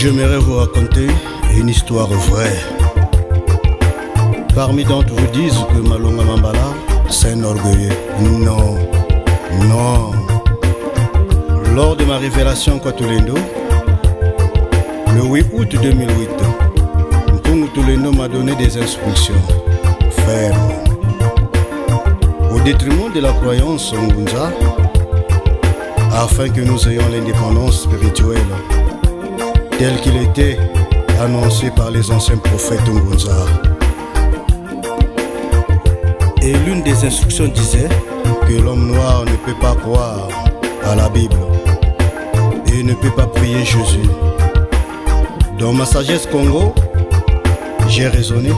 J'aimerais vous raconter une histoire vraie. Parmi d'entre vous disent que Malonga Mambala, c'est un orgueilleux. Non, non. Lors de ma révélation à Kwatulendo, le 8 août 2008, Mpungu Tulendo m'a donné des instructions fermes. Au détriment de la croyance Ngunza, afin que nous ayons l'indépendance spirituelle tel qu'il était annoncé par les anciens prophètes Ngunza. Et l'une des instructions disait que l'homme noir ne peut pas croire à la Bible et ne peut pas prier Jésus. Dans ma sagesse Congo, j'ai raisonné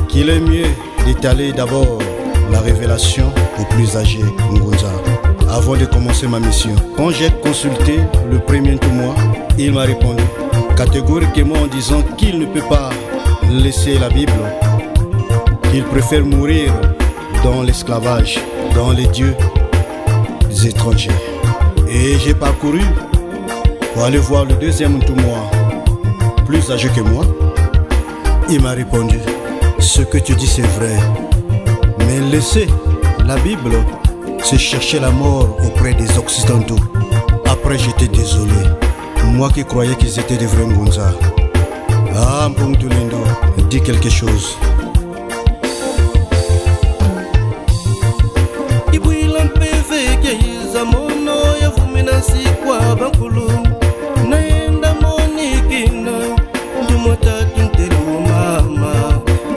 qu'il est mieux d'étaler d'abord la révélation aux plus âgés Ngunza avant de commencer ma mission. Quand j'ai consulté le premier témoin, il m'a répondu catégoriquement en disant qu'il ne peut pas laisser la Bible, qu'il préfère mourir dans l'esclavage, dans les dieux étrangers. Et j'ai parcouru pour aller voir le deuxième témoin, plus âgé que moi. Il m'a répondu, ce que tu dis c'est vrai, mais laisser la Bible, c'est chercher la mort auprès des Occidentaux. Après j'étais désolé, moi qui croyais qu'ils étaient des vrais Ngunza. Ah, Mpungu Tulendo, dis quelque chose. Ibuila mpeve keiza mono ya vuminasi kwa bankulu naenda monikina ndumotatu ntelu mama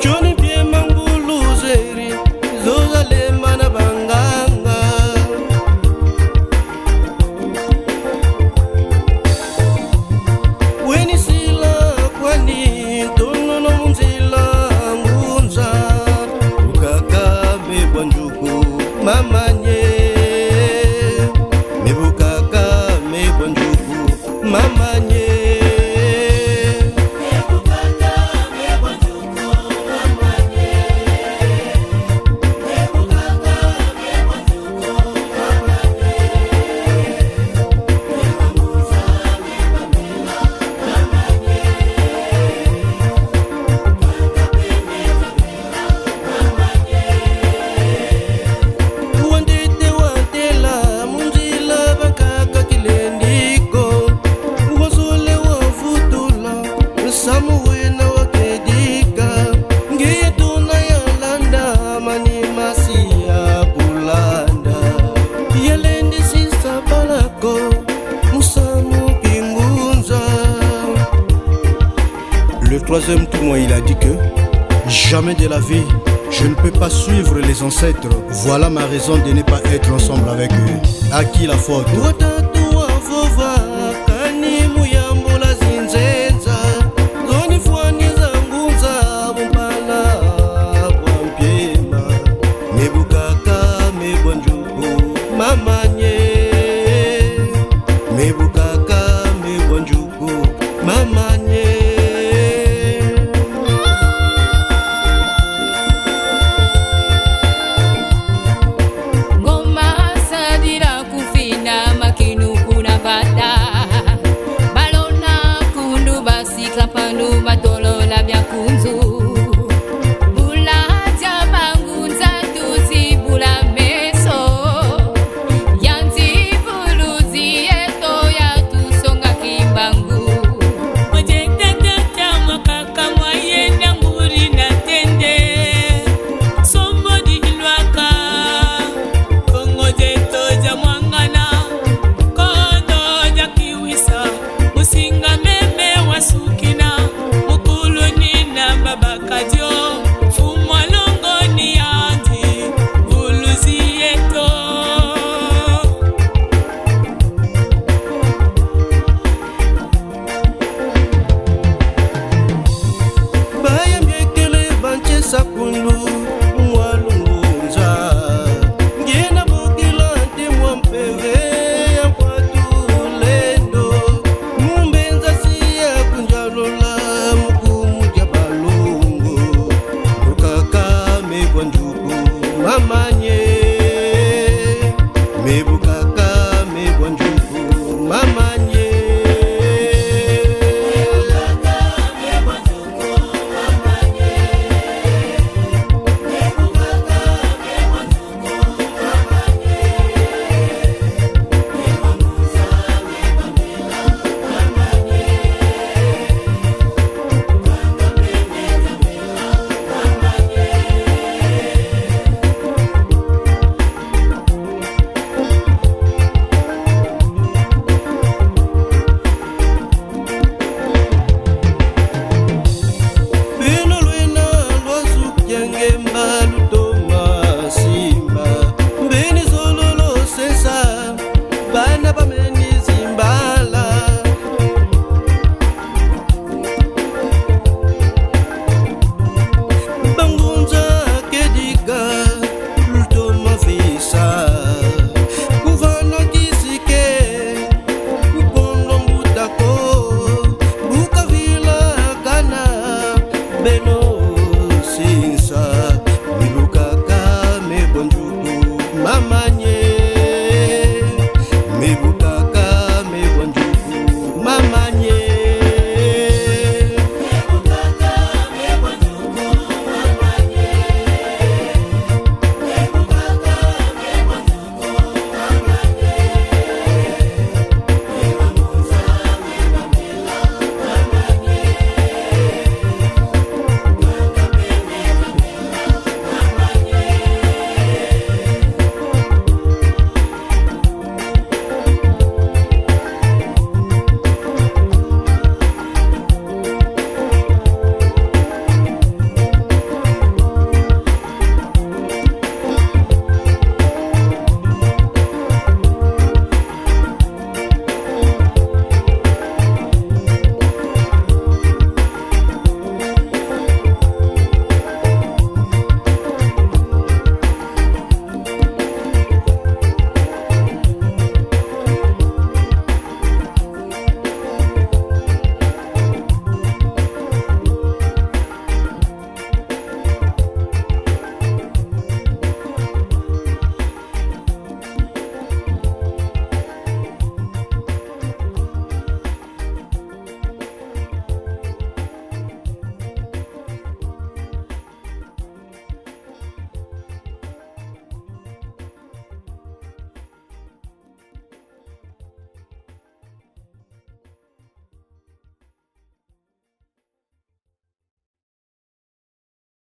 Johnny bie mangulu zeri zozalema na banganga weni sila kwani tono no munzila ngunza ukaka mebwanjuku mamanye mebukaka mebwanjuku mamanye Le troisième témoin, il a dit que jamais de la vie je ne peux pas suivre les ancêtres. Voilà ma raison de ne pas être ensemble avec eux. À qui la faute? Ngoma sadira kufina makinu mamanye